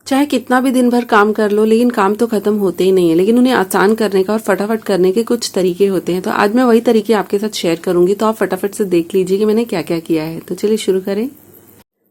चाहे कितना भी दिन भर काम कर लो, लेकिन काम तो खत्म होते ही नहीं है। लेकिन उन्हें आसान करने का और फटाफट करने के कुछ तरीके होते हैं। तो आज मैं वही तरीके आपके साथ शेयर करूंगी, तो आप फटाफट से देख लीजिए कि मैंने क्या क्या किया है। तो चलिए शुरू करें।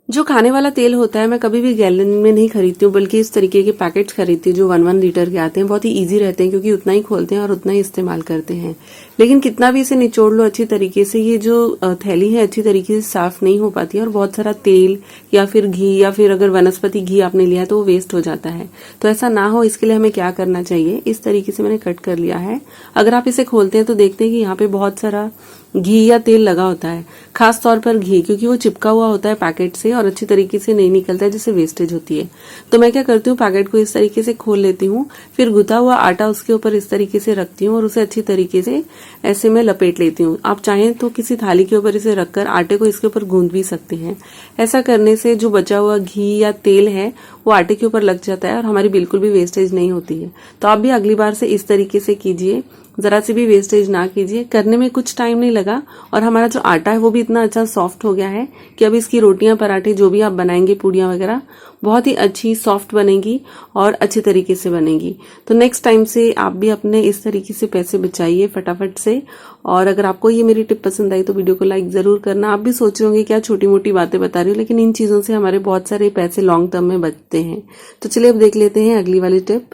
जो खाने वाला तेल होता है मैं कभी भी गैलन में नहीं खरीदती हूँ, बल्कि इस तरीके के पैकेट्स खरीदती हूँ जो 1-1 लीटर के आते हैं। बहुत ही इजी रहते हैं क्योंकि उतना ही खोलते हैं और उतना ही इस्तेमाल करते हैं। लेकिन कितना भी इसे निचोड़ लो अच्छी तरीके से, ये जो थैली है अच्छी तरीके से साफ नहीं हो पाती है और बहुत सारा तेल या फिर घी या फिर अगर वनस्पति घी आपने लिया तो वो वेस्ट हो जाता है। तो ऐसा ना हो इसके लिए हमें क्या करना चाहिए, इस तरीके से मैंने कट कर लिया है। अगर आप इसे खोलते हैं तो देखते हैं कि यहाँ पे बहुत सारा घी या तेल लगा होता है, खास तौर पर घी, क्योंकि वो चिपका हुआ होता है पैकेट से और अच्छी तरीके से नहीं निकलता है, जिससे वेस्टेज होती है। तो मैं क्या करती हूँ, पैकेट को इस तरीके से खोल लेती हूँ, फिर गुथा हुआ आटा उसके ऊपर इस तरीके से रखती हूँ और उसे अच्छी तरीके से ऐसे में लपेट लेती हूँ। आप चाहें तो किसी थाली के ऊपर इसे रखकर आटे को इसके ऊपर गूंद भी सकते हैं। ऐसा करने से जो बचा हुआ घी या तेल है वो आटे के ऊपर लग जाता है और हमारी बिल्कुल भी वेस्टेज नहीं होती है। तो आप भी अगली बार से इस तरीके से कीजिए, जरा सी भी वेस्टेज ना कीजिए। करने में कुछ टाइम नहीं लगा और हमारा जो आटा है वो भी इतना अच्छा सॉफ्ट हो गया है कि अब इसकी रोटियां, पराठे जो भी आप बनाएंगे, पूड़ियां वगैरह, बहुत ही अच्छी सॉफ्ट बनेगी और अच्छे तरीके से बनेगी। तो नेक्स्ट टाइम से आप भी अपने इस तरीके से पैसे बचाइए फटाफट से। और अगर आपको ये मेरी टिप पसंद आई तो वीडियो को लाइक जरूर करना। आप भी सोच रहे होंगे क्या छोटी मोटी बातें बता रही हूँ, लेकिन इन चीजों से हमारे बहुत सारे पैसे लॉन्ग टर्म में बचते हैं। तो चलिए अब देख लेते हैं अगली वाली टिप।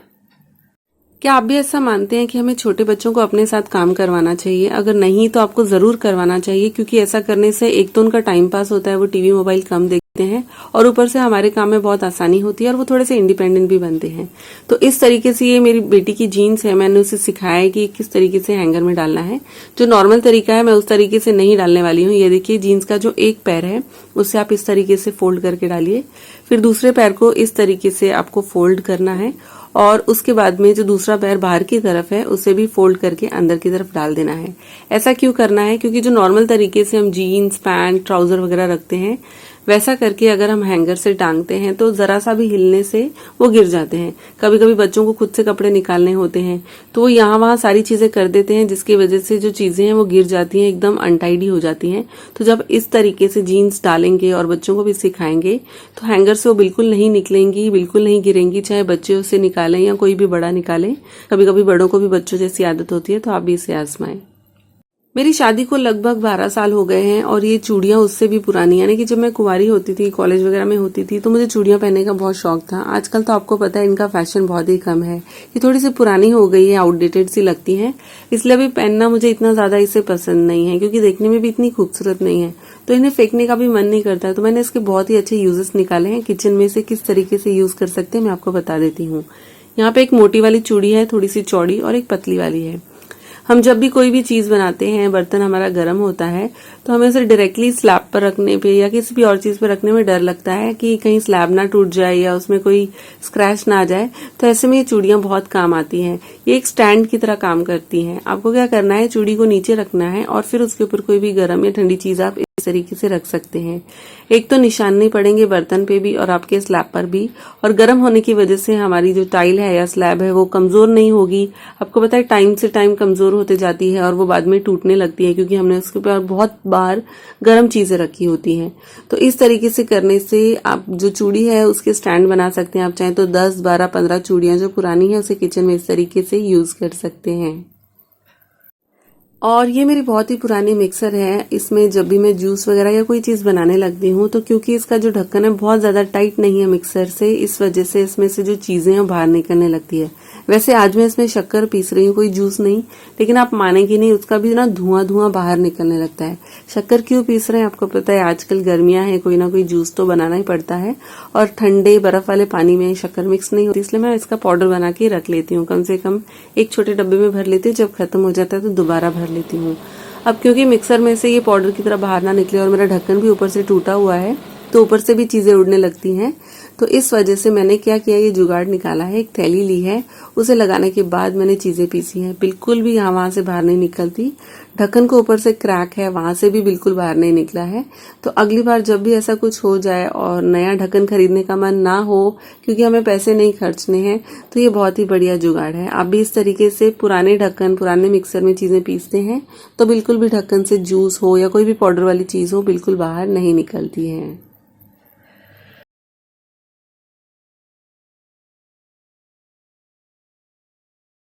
क्या आप भी ऐसा मानते हैं कि हमें छोटे बच्चों को अपने साथ काम करवाना चाहिए? अगर नहीं तो आपको जरूर करवाना चाहिए, क्योंकि ऐसा करने से एक तो उनका टाइम पास होता है, वो टीवी मोबाइल कम देखते हैं, और ऊपर से हमारे काम में बहुत आसानी होती है और वो थोड़े से इंडिपेंडेंट भी बनते हैं। तो इस तरीके से ये मेरी बेटी की जीन्स है, मैंने उसे सिखाया है कि किस तरीके से हैंगर में डालना है। जो नॉर्मल तरीका है मैं उस तरीके से नहीं डालने वाली हूँ। ये देखिए, जीन्स का जो एक पैर है उसे आप इस तरीके से फोल्ड करके डालिए, फिर दूसरे पैर को इस तरीके से आपको फोल्ड करना है और उसके बाद में जो दूसरा पैर बाहर की तरफ है उसे भी फोल्ड करके अंदर की तरफ डाल देना है। ऐसा क्यों करना है? क्योंकि जो नॉर्मल तरीके से हम जीन्स, पैंट, ट्राउजर वगैरह रखते हैं, वैसा करके अगर हम हैंगर से टांगते हैं तो जरा सा भी हिलने से वो गिर जाते हैं। कभी कभी बच्चों को खुद से कपड़े निकालने होते हैं तो वो यहाँ वहां सारी चीजें कर देते हैं, जिसकी वजह से जो चीजें हैं वो गिर जाती हैं, एकदम अनटाइडी हो जाती हैं। तो जब इस तरीके से जीन्स डालेंगे और बच्चों को भी सिखाएंगे तो हैंगर से वो बिल्कुल नहीं निकलेंगी, बिल्कुल नहीं गिरेंगी, चाहे बच्चे उसे निकालें या कोई भी बड़ा निकाले। कभी कभी बड़ों को भी बच्चों जैसी आदत होती है, तो आप भी इसे आजमाएं। मेरी शादी को लगभग 12 साल हो गए हैं और ये चूड़ियां उससे भी पुरानी, यानी कि जब मैं कुंवारी होती थी, कॉलेज वगैरह में होती थी, तो मुझे चूड़ियां पहनने का बहुत शौक था। आजकल तो आपको पता है इनका फैशन बहुत ही कम है, ये थोड़ी सी पुरानी हो गई है, आउटडेटेड सी लगती है, इसलिए अभी पहनना मुझे इतना ज्यादा इसे पसंद नहीं है, क्योंकि देखने में भी इतनी खूबसूरत नहीं है, तो इन्हें फेंकने का भी मन नहीं करता है। तो मैंने इसके बहुत ही अच्छे यूजेस निकाले हैं। किचन में से किस तरीके से यूज कर सकते हैं मैं आपको बता देती हूँ। यहाँ पे एक मोटी वाली चूड़ी है, थोड़ी सी चौड़ी, और एक पतली वाली है। हम जब भी कोई भी चीज बनाते हैं, बर्तन हमारा गर्म होता है, तो हमें उसे डायरेक्टली स्लैब पर रखने पे या किसी भी और चीज पर रखने में डर लगता है कि कहीं स्लैब ना टूट जाए या उसमें कोई स्क्रैच ना आ जाए। तो ऐसे में ये चूड़ियां बहुत काम आती हैं। ये एक स्टैंड की तरह काम करती हैं। आपको क्या करना है, चूड़ी को नीचे रखना है और फिर उसके ऊपर कोई भी गर्म या ठंडी चीज आप इस तरीके से रख सकते हैं। एक तो निशान नहीं पड़ेंगे बर्तन पे भी और आपके स्लैब पर भी, और गर्म होने की वजह से हमारी जो टाइल है या स्लैब है वो कमजोर नहीं होगी। आपको पता है टाइम से टाइम कमजोर होते जाती है और वो बाद में टूटने लगती है, क्योंकि हमने उसके ऊपर बहुत बार गर्म चीजें रखी होती हैं। तो इस तरीके से करने से आप जो चूड़ी है उसके स्टैंड बना सकते हैं। आप चाहें तो 10, 12, 15 चूड़ियां जो पुरानी है उसे किचन में इस तरीके से यूज कर सकते हैं। और ये मेरी बहुत ही पुरानी मिक्सर है। इसमें जब भी मैं जूस वगैरह या कोई चीज बनाने लगती हूँ तो क्योंकि इसका जो ढक्कन है बहुत ज्यादा टाइट नहीं है मिक्सर से, इस वजह से इसमें से जो चीजें हैं बाहर निकलने लगती है। वैसे आज मैं इसमें शक्कर पीस रही हूँ, कोई जूस नहीं, लेकिन आप मानेंगे नहीं, उसका भी ना धुआं धुआं बाहर निकलने लगता है। शक्कर क्यों पीस रहे हैं आपको पता है, आजकल गर्मियां हैं, कोई ना कोई जूस तो बनाना ही पड़ता है और ठंडे बर्फ वाले पानी में शक्कर मिक्स नहीं होती, इसलिए मैं इसका पाउडर बना के रख लेती हूँ। कम से कम एक छोटे डब्बे में भर लेती हूँ, जब खत्म हो जाता है तो दोबारा भर लेती हूँ। अब क्योंकि मिक्सर में से ये पाउडर की तरह बाहर ना निकले और मेरा ढक्कन भी ऊपर से टूटा हुआ है, तो ऊपर से भी चीजें उड़ने लगती हैं, तो इस वजह से मैंने क्या किया, ये जुगाड़ निकाला है। एक थैली ली है, उसे लगाने के बाद मैंने चीजें पीसी हैं, बिल्कुल भी यहाँ वहां से बाहर नहीं निकलती। ढक्कन को ऊपर से क्रैक है, वहां से भी बिल्कुल बाहर नहीं निकला है। तो अगली बार जब भी ऐसा कुछ हो जाए और नया ढक्कन खरीदने का मन ना हो, क्योंकि हमें पैसे नहीं खर्चने हैं, तो ये बहुत ही बढ़िया जुगाड़ है। आप भी इस तरीके से पुराने ढक्कन, पुराने मिक्सर में चीजें पीसते हैं तो बिल्कुल भी ढक्कन से जूस हो या कोई भी पाउडर वाली चीज हो बिल्कुल बाहर नहीं निकलती है।